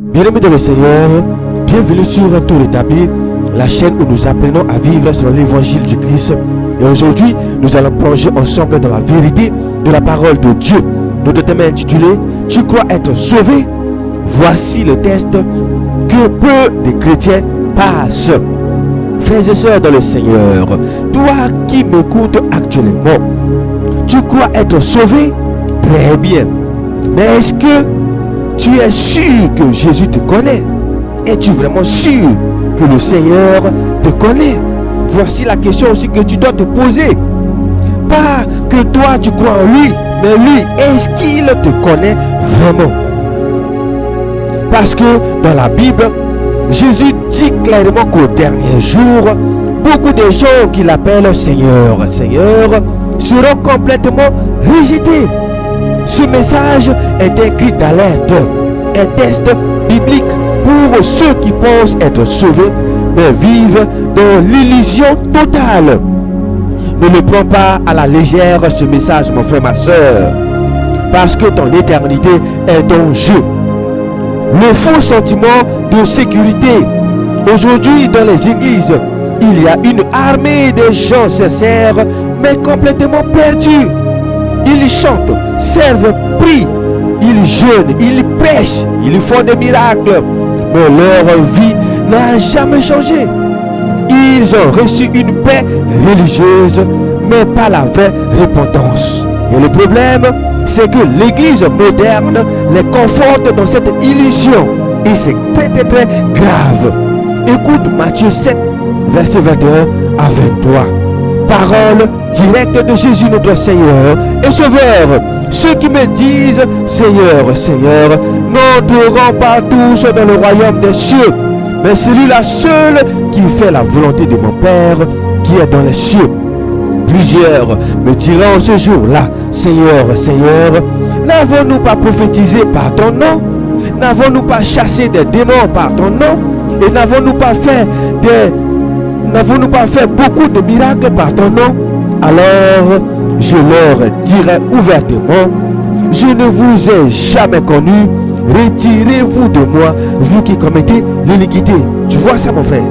Bien-aimés dans le Seigneur, bienvenue sur Tout Rétabli, la chaîne où nous apprenons à vivre selon l'évangile du Christ. Et aujourd'hui, nous allons plonger ensemble dans la vérité de la parole de Dieu. Notre thème est intitulé « Tu crois être sauvé ?» Voici le test que peu de chrétiens passent. Frères et sœurs dans le Seigneur, toi qui m'écoutes actuellement, tu crois être sauvé? Très bien. Mais est-ce que tu es sûr que Jésus te connaît? Es-tu vraiment sûr que le Seigneur te connaît? Voici la question aussi que tu dois te poser. Pas que toi tu crois en lui, mais lui, est-ce qu'il te connaît vraiment? Parce que dans la Bible, Jésus dit clairement qu'au dernier jour, beaucoup de gens qui l'appellent Seigneur, Seigneur, seront complètement rejetés. Ce message est un cri d'alerte, un test biblique pour ceux qui pensent être sauvés, mais vivent dans l'illusion totale. Ne le prends pas à la légère ce message, mon frère, ma soeur, parce que ton éternité est en jeu. Le faux sentiment de sécurité. Aujourd'hui, dans les églises, il y a une armée de gens sincères, mais complètement perdus. Ils chantent, servent, prient, ils jeûnent, ils prêchent, ils font des miracles, mais leur vie n'a jamais changé. Ils ont reçu une paix religieuse, mais pas la vraie repentance. Et le problème, c'est que l'église moderne les conforte dans cette illusion. Et c'est très grave. Écoute Matthieu 7, verset 21 à 23. Parole directe de Jésus notre Seigneur et Sauveur. Ceux qui me disent Seigneur, Seigneur, n'entreront pas tous dans le royaume des cieux, mais celui-là seul qui fait la volonté de mon Père qui est dans les cieux. Plusieurs me diront ce jour-là, Seigneur, Seigneur, n'avons-nous pas prophétisé par ton nom? N'avons-nous pas chassé des démons par ton nom? Et n'avons-nous pas fait beaucoup de miracles par ton nom? Alors je leur dirai ouvertement, je ne vous ai jamais connu, retirez-vous de moi, vous qui commettez l'iniquité. Tu vois ça, mon frère?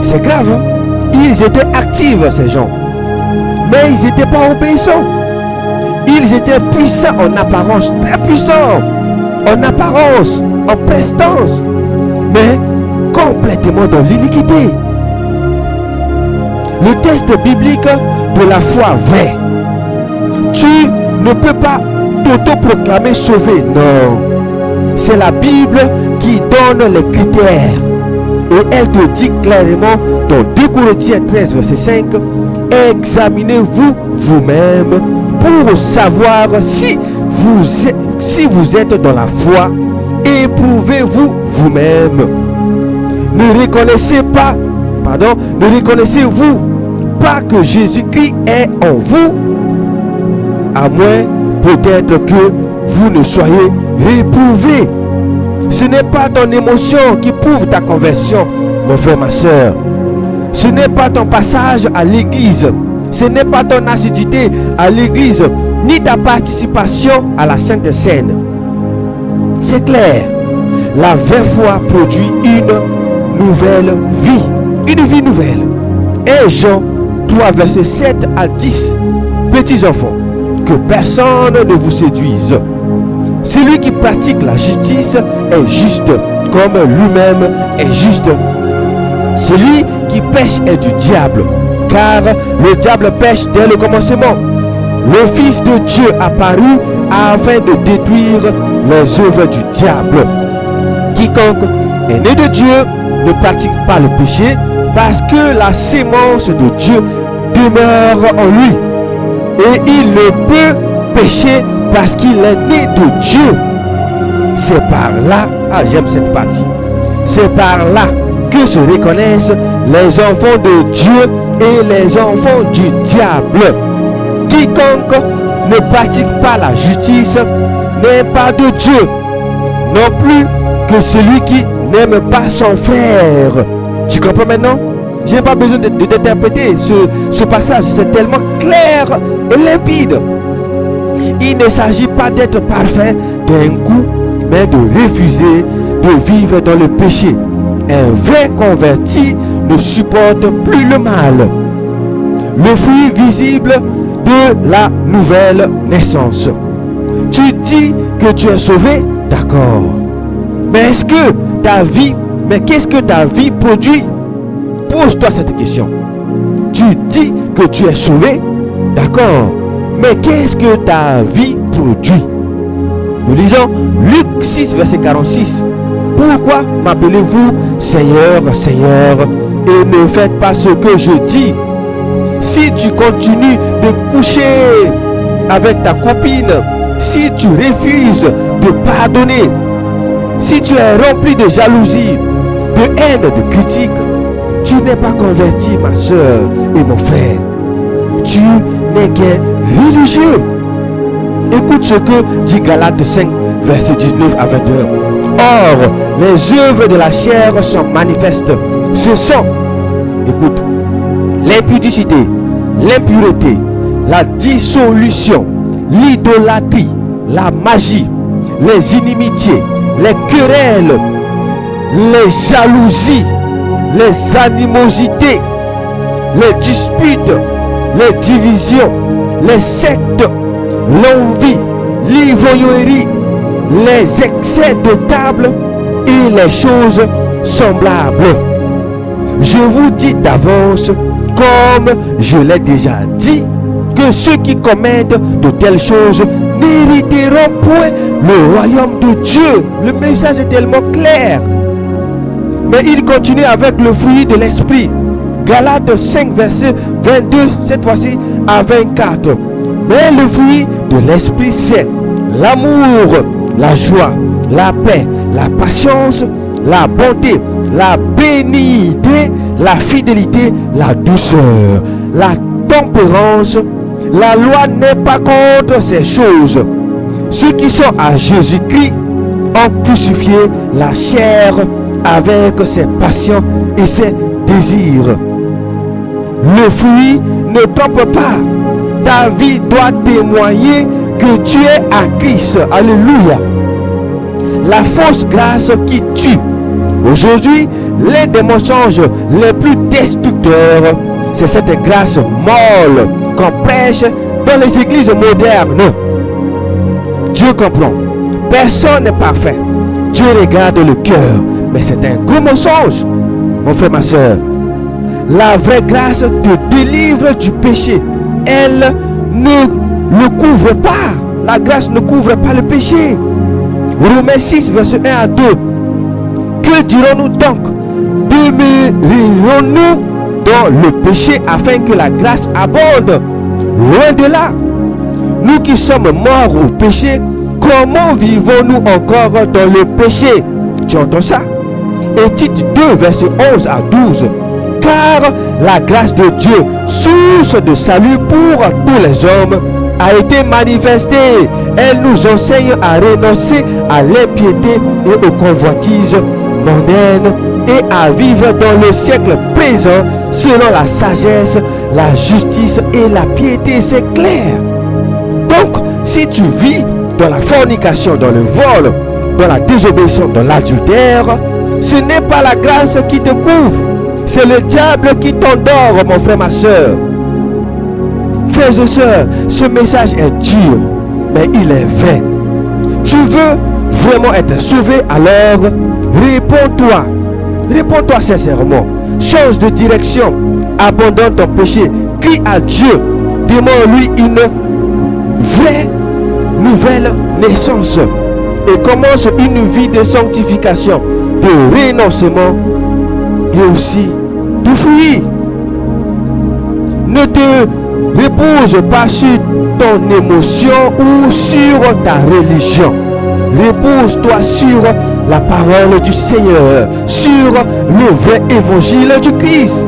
C'est grave, hein? Ils étaient actifs, ces gens, mais ils n'étaient pas obéissants. Ils étaient puissants en apparence, très puissants en apparence, en prestance, mais complètement dans l'iniquité. Le test biblique de la foi vraie. Tu ne peux pas t'auto-proclamer sauvé. Non. C'est la Bible qui donne les critères. Et elle te dit clairement dans 2 Corinthiens 13, verset 5, examinez-vous vous-même pour savoir si vous êtes dans la foi. Éprouvez-vous vous-même. Ne reconnaissez-vous pas que Jésus-Christ est en vous, à moins peut-être que vous ne soyez réprouvé. Ce n'est pas ton émotion qui prouve ta conversion, mon frère, ma soeur. Ce n'est pas ton passage à l'église, ce n'est pas ton assiduité à l'église, ni ta participation à la Sainte Seine. C'est clair, la vraie foi produit une nouvelle vie, une vie nouvelle. Et Jean 3, verset 7 à 10. Petits enfants, que personne ne vous séduise. Celui qui pratique la justice est juste, comme lui-même est juste. Celui qui pêche est du diable, car le diable pêche dès le commencement. Le Fils de Dieu apparut afin de détruire les œuvres du diable. Quiconque est né de Dieu ne pratique pas le péché, parce que la sémence de Dieu demeure en lui. Et il ne peut pécher parce qu'il est né de Dieu. C'est par là, j'aime cette partie, c'est par là que se reconnaissent les enfants de Dieu et les enfants du diable. Quiconque ne pratique pas la justice n'est pas de Dieu, non plus que celui qui n'aime pas son frère. Tu comprends maintenant? Je n'ai pas besoin de t'interpréter ce passage, c'est tellement clair et limpide. Il ne s'agit pas d'être parfait d'un coup, mais de refuser de vivre dans le péché. Un vrai converti ne supporte plus le mal. Le fruit visible de la nouvelle naissance. Tu dis que tu es sauvé, d'accord. Mais est-ce que ta vie, qu'est-ce que ta vie produit? Pose-toi cette question. Tu dis que tu es sauvé, d'accord. Mais qu'est-ce que ta vie produit? Nous lisons Luc 6, verset 46. Pourquoi m'appelez-vous Seigneur, Seigneur, et ne faites pas ce que je dis? Si tu continues de coucher avec ta copine, si tu refuses de pardonner, si tu es rempli de jalousie, de haine, de critique, tu n'es pas converti, ma soeur et mon frère. Tu n'es qu'un religieux. Écoute ce que dit Galates 5, verset 19 à 21. Or, les œuvres de la chair sont manifestes. Ce sont, écoute, l'impudicité, l'impureté, la dissolution, l'idolâtrie, la magie, les inimitiés, les querelles, les jalousies, les animosités, les disputes, les divisions, les sectes, l'envie, l'ivrognerie, les excès de table et les choses semblables. Je vous dis d'avance, comme je l'ai déjà dit, que ceux qui commettent de telles choses n'hériteront point le royaume de Dieu. Le message est tellement clair. Mais il continue avec le fruit de l'esprit. Galates 5, verset 22, cette fois-ci à 24. Mais le fruit de l'esprit, c'est l'amour, la joie, la paix, la patience, la bonté, la bénignité, la fidélité, la douceur, la tempérance. La loi n'est pas contre ces choses. Ceux qui sont à Jésus-Christ ont crucifié la chair avec ses passions et ses désirs. Le fruit ne trompe pas. Ta vie doit témoigner que tu es à Christ. Alléluia. La fausse grâce qui tue. Aujourd'hui, l'un des mensonges les plus destructeurs, c'est cette grâce molle qu'on prêche dans les églises modernes. Dieu comprend. Personne n'est parfait. Dieu regarde le cœur. Mais c'est un gros mensonge, mon frère, ma soeur. La vraie grâce te délivre du péché. Elle ne le couvre pas. La grâce ne couvre pas le péché. Romains 6, verset 1 à 2. Que dirons-nous donc? Demeurerons-nous dans le péché afin que la grâce abonde? Loin de là. Nous qui sommes morts au péché, comment vivons-nous encore dans le péché? Tu entends ça? Et Tite 2, verset 11 à 12. Car la grâce de Dieu, source de salut pour tous les hommes, a été manifestée. Elle nous enseigne à renoncer à l'impiété et aux convoitises mondaines et à vivre dans le siècle présent selon la sagesse, la justice et la piété. C'est clair. Donc, si tu vis dans la fornication, dans le vol, dans la désobéissance, dans l'adultère, ce n'est pas la grâce qui te couvre, c'est le diable qui t'endort, mon frère, ma soeur. Frères et sœurs, ce message est dur, mais il est vrai. Tu veux vraiment être sauvé, alors réponds-toi sincèrement, change de direction, abandonne ton péché, crie à Dieu, demande-lui une vraie nouvelle naissance et commence une vie de sanctification, de renoncement et aussi de fruits. Ne te repose pas sur ton émotion ou sur ta religion. Repose-toi sur la parole du Seigneur, sur le vrai évangile du Christ.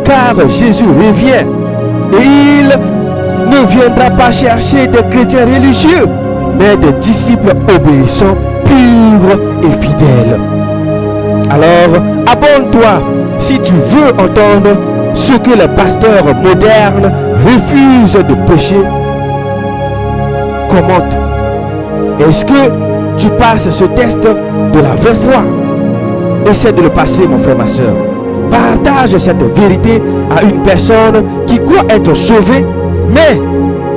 Car Jésus revient et il ne viendra pas chercher des chrétiens religieux, mais des disciples obéissants, purs et fidèles. Alors, abonne-toi si tu veux entendre ce que les pasteurs modernes refusent de prêcher. Commente. Est-ce que tu passes ce test de la vraie foi. Essaie de le passer, mon frère, ma soeur. Partage cette vérité à une personne qui croit être sauvée, mais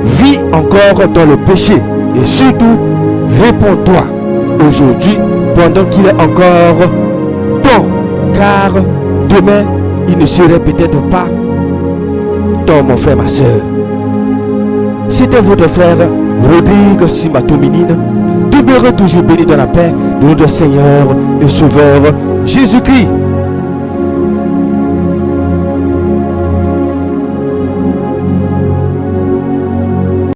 vit encore dans le péché. Et surtout, réponds-toi aujourd'hui pendant qu'il est encore temps, car demain, il ne serait peut-être pas temps, mon frère, ma soeur. C'était votre frère Rodrigue Simatominine. Demeurez toujours bénis dans la paix de notre Seigneur et Sauveur Jésus-Christ.